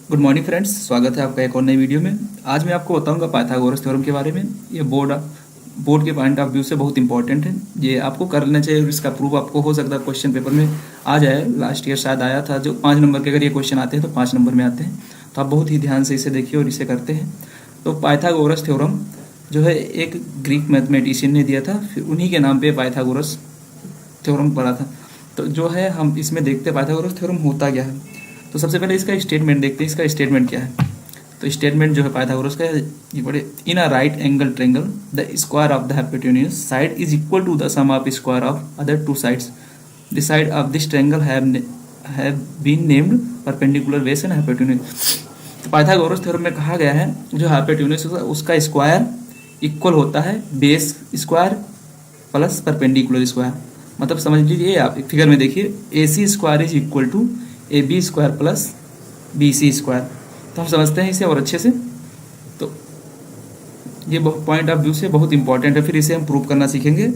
Good morning friends, स्वागत है आपका एक और नई वीडियो में। आज मैं आपको बताऊंगा पाइथागोरस थ्योरम के बारे में। ये बोर्ड के पॉइंट ऑफ व्यू से बहुत इंपॉर्टेंट है। ये आपको कर लेना चाहिए और इसका प्रूफ आपको हो सकता है क्वेश्चन पेपर में आ जाए। लास्ट ईयर शायद आया था, जो 5 नंबर के अगर ये क्वेश्चन आते हैं तो 5 नंबर में आते हैं। तो आप बहुत ही ध्यान से इसे देखिए और इसे करते हैं। तो पाइथागोरस थ्योरम जो है एक ग्रीक मैथमेटिशियन ने दिया था, फिर उन्हीं के नाम पर पाइथागोरस थ्योरम पढ़ा था। तो जो है हम इसमें देखते हैं पाइथागोरस थ्योरम होता क्या है। तो सबसे पहले इसका स्टेटमेंट देखते हैं, इसका स्टेटमेंट क्या है। तो स्टेटमेंट जो है पाइथागोरस का, ये बड़े, in a right angle triangle the square of the hypotenuse side is equal to the sum of square of other two sides. The side of this triangle have been named perpendicular base and hypotenuse. तो Pythagoras theorem में कहा गया है जो hypotenuse उसका square equal होता है base square plus perpendicular square. मतलब समझ लीजिए, आप फिगर में देखिए, A C square is equal to A B square plus B C square. तो हम समझते हैं इसे और अच्छे से। तो ये पॉइंट ऑफ व्यू से बहुत इंपॉर्टेंट है, फिर इसे हम प्रूव करना सीखेंगे।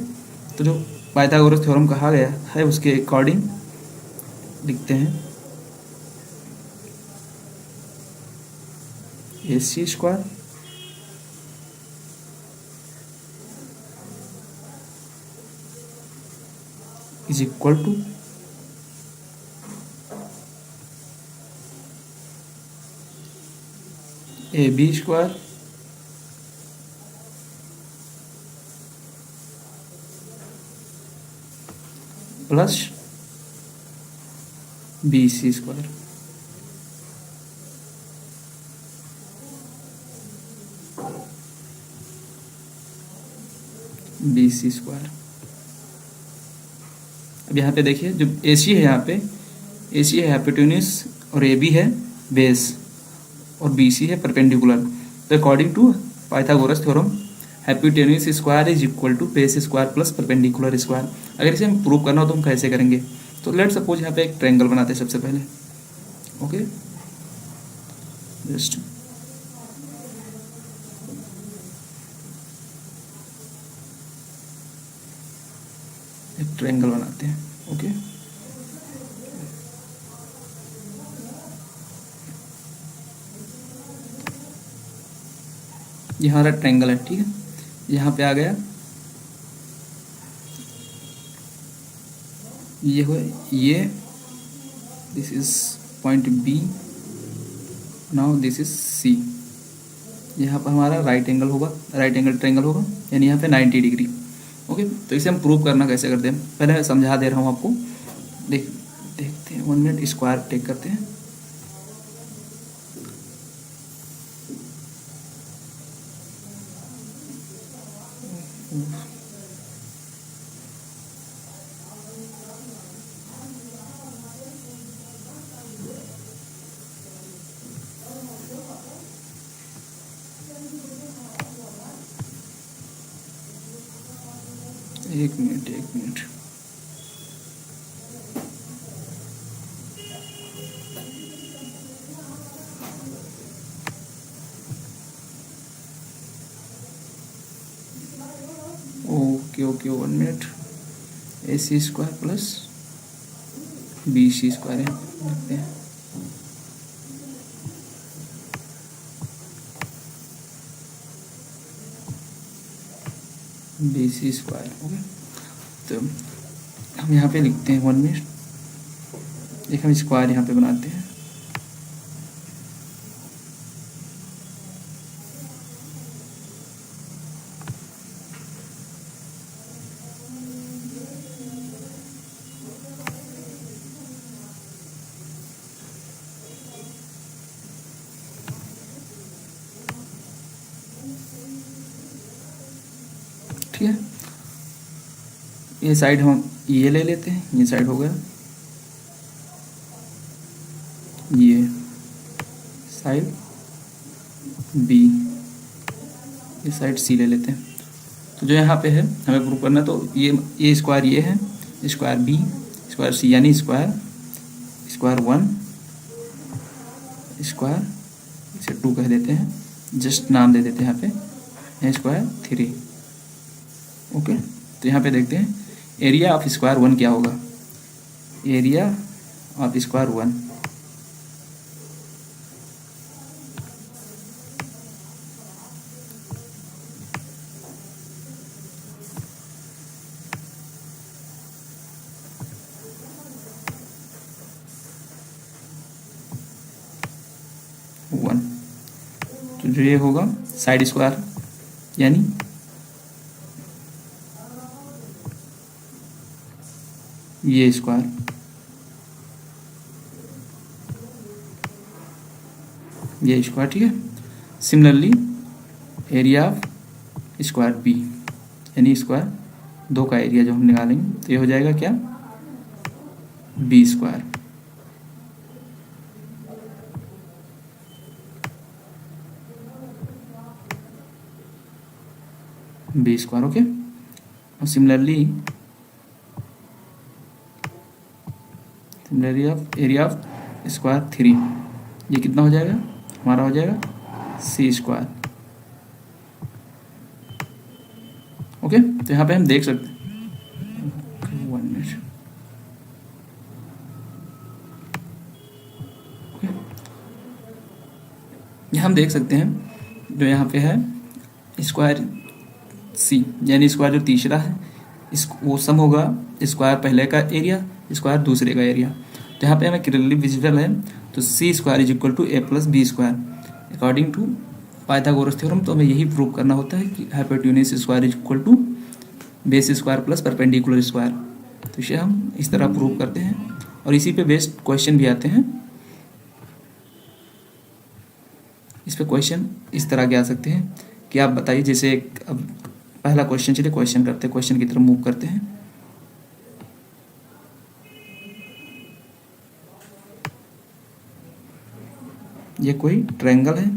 तो जो पाइथागोरस थ्योरम कहा गया है उसके अकॉर्डिंग लिखते हैं, A C square is equal to A B square plus B C square. B C square. अब यहाँ पे देखिए, जो ए सी है, यहाँ पे ए सी है हाइपोटेन्यूज और ए बी है बेस और बी सी है परपेंडिकुलर। तो according to Pythagoras theorem hypotenuse square is equal to base square plus perpendicular square. अगर इसे हम प्रूव करना हो तो हम कैसे करेंगे। तो लेट सपोज यहाँ पे एक ट्रायंगल बनाते हैं सबसे पहले। ओके, जस्ट एक ट्रायंगल बनाते हैं। ओके, ये हमारा ट्रायंगल है, ठीक है। यहाँ पे आ गया, ये हो, ये this is point B, now this is C. यहाँ पर हमारा राइट एंगल होगा, राइट एंगल ट्रायंगल होगा, यानी यहाँ पे 90 डिग्री। ओके, तो इसे हम प्रूव करना कैसे करते हैं, पहले मैं समझा दे रहा हूँ आपको। देखते हैं, 1 मिनट, स्क्वायर टेक करते हैं। एक मिनट। ओके 1 मिनट। A C square plus B C square है, देखते हैं। B C square. ओके, तो हम यहाँ पे लिखते हैं 1 मिनट। एक हम स्क्वायर यहाँ पे बनाते हैं। ठीक है, ये साइड हम ये ले लेते हैं, ये साइड हो गया, ये साइड बी, ये साइड सी ले लेते हैं। तो जो यहाँ पे है हमें प्रूव करना है, तो ये स्क्वायर ये है, स्क्वायर बी स्क्वायर सी, यानी स्क्वायर 1 स्क्वायर, इसे 2 कह देते हैं, जस्ट नाम दे देते हैं यहाँ पे, स्क्वायर 3। ओके, तो यहाँ पे देखते हैं एरिया ऑफ स्क्वायर 1 क्या होगा। Area of square 1 1। तो जो ये होगा साइड स्क्वायर यानी ये स्क्वायर, ये स्क्वायर, ठीक है। Similarly area of square B यानी स्क्वायर 2 का एरिया जो हम निकालेंगे तो ये हो जाएगा क्या, B square. B square, okay. और similarly of area of square 3, ये कितना हो जाएगा हमारा, हो जाएगा सी स्क्वायर, ओके। तो यहाँ पे हम देख सकते हैं, 1 मिनट, यहाँ हम देख सकते हैं जो यहाँ पे है स्क्वायर सी यानी स्क्वायर जो तीसरा है इस वो सम होगा स्क्वायर पहले का एरिया स्क्वायर दूसरे का एरिया। तो यहाँ पे हमें क्लियरली विजिबल है, तो C square is equal to A plus B square according to Pythagoras theorem. तो हमें यही प्रूव करना होता है कि hypotenuse square is equal to base square plus perpendicular square. तो इसे हम इस तरह प्रूव करते हैं और इसी पे बेस्ड क्वेश्चन भी आते हैं। इस पे क्वेश्चन इस तरह के आ सकते हैं कि आप बताइए, जैसे अब पहला क्वेश्चन, चलिए क्वेश्चन करते हैं, क्वेश्चन की तरफ मूव करते हैं। ये कोई ट्रायंगल है,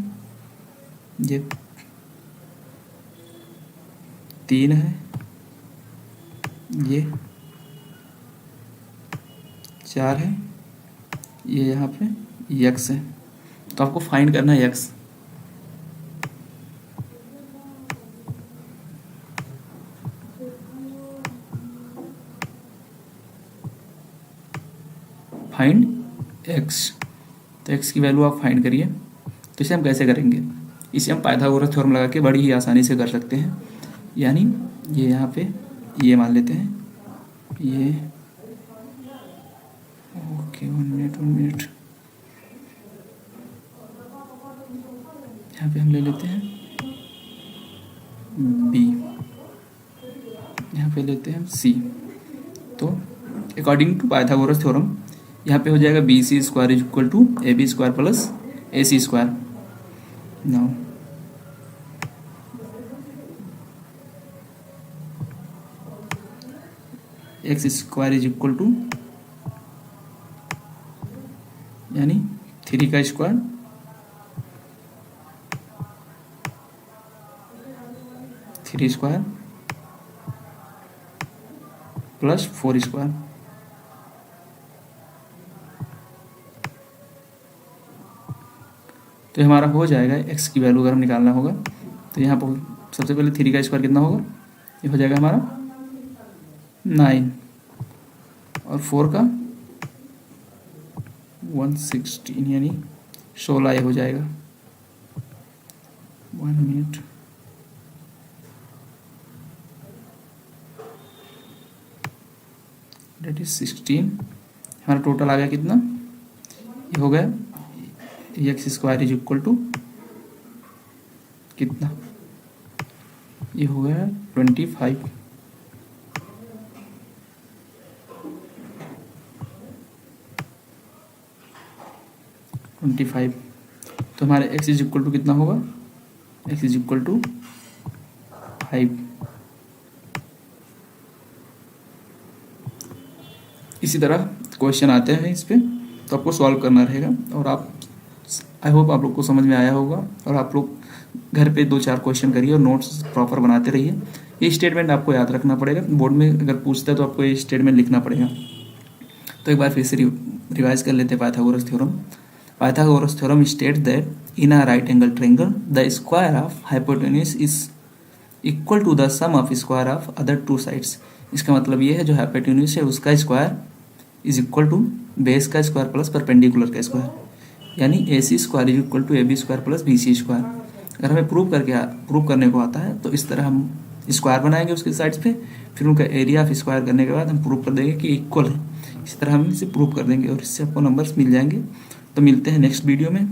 ये 3 है, ये 4 है, ये यहाँ पे x है। तो आपको फाइंड करना है x। फाइंड x, तो x की वैल्यू आप फाइंड करिए। तो इसे हम कैसे करेंगे, इसे हम पाइथागोरस थ्योरम लगा के बड़ी ही आसानी से कर सकते हैं। यानी ये यहाँ पे ये मान लेते हैं, ये ओके 1 मिनट यहाँ पे हम ले लेते हैं b, यहाँ पे लेते हैं c। तो अकॉर्डिंग टू पाइथागोरस थ्योरम यहाँ पे हो जाएगा B C square is equal to A B square plus A C square. Now X square is equal to यानी 3 का स्क्वायर प्लस 4 स्क्वायर। तो हमारा हो जाएगा x की वैल्यू अगर हम निकालना होगा तो यहाँ पर सबसे पहले 3 का स्क्वायर कितना होगा, ये हो जाएगा हमारा 9 और 4 का 116 यानी 16 ये हो जाएगा। 1 मिनट, डेट इज 16। हमारा टोटल आ गया कितना, ये हो गया X square is equal to कितना, ये हो गया 25। तो हमारे x इज इक्वल टू कितना होगा, x इज इक्वल टू 5। इसी तरह क्वेश्चन आते हैं इस पे, तो आपको सॉल्व करना रहेगा। और आप आई होप आप लोग को समझ में आया होगा, और आप लोग घर पे 2-4 क्वेश्चन करिए और नोट्स प्रॉपर बनाते रहिए। ये स्टेटमेंट आपको याद रखना पड़ेगा, बोर्ड में अगर पूछता है तो आपको ये स्टेटमेंट लिखना पड़ेगा। तो एक बार फिर से रिवाइज कर लेते हैं Pythagoras theorem. Pythagoras theorem state that in a right angle triangle the square of hypotenuse is equal to the sum of square of other 2 sides. इसका मतलब ये है जो हाइपोटेन्यूज है उसका square is equal to base का square plus perpendicular का square, यानी A C square is equal to A B square plus B C square. अगर हमें प्रूव करने को आता है तो इस तरह हम स्क्वायर बनाएंगे उसके साइड्स पे, फिर उनका एरिया ऑफ स्क्वायर करने के बाद हम प्रूव कर देंगे कि इक्वल है। इस तरह हम इसे प्रूव कर देंगे और इससे आपको नंबर्स मिल जाएंगे। तो मिलते हैं नेक्स्ट वीडियो में।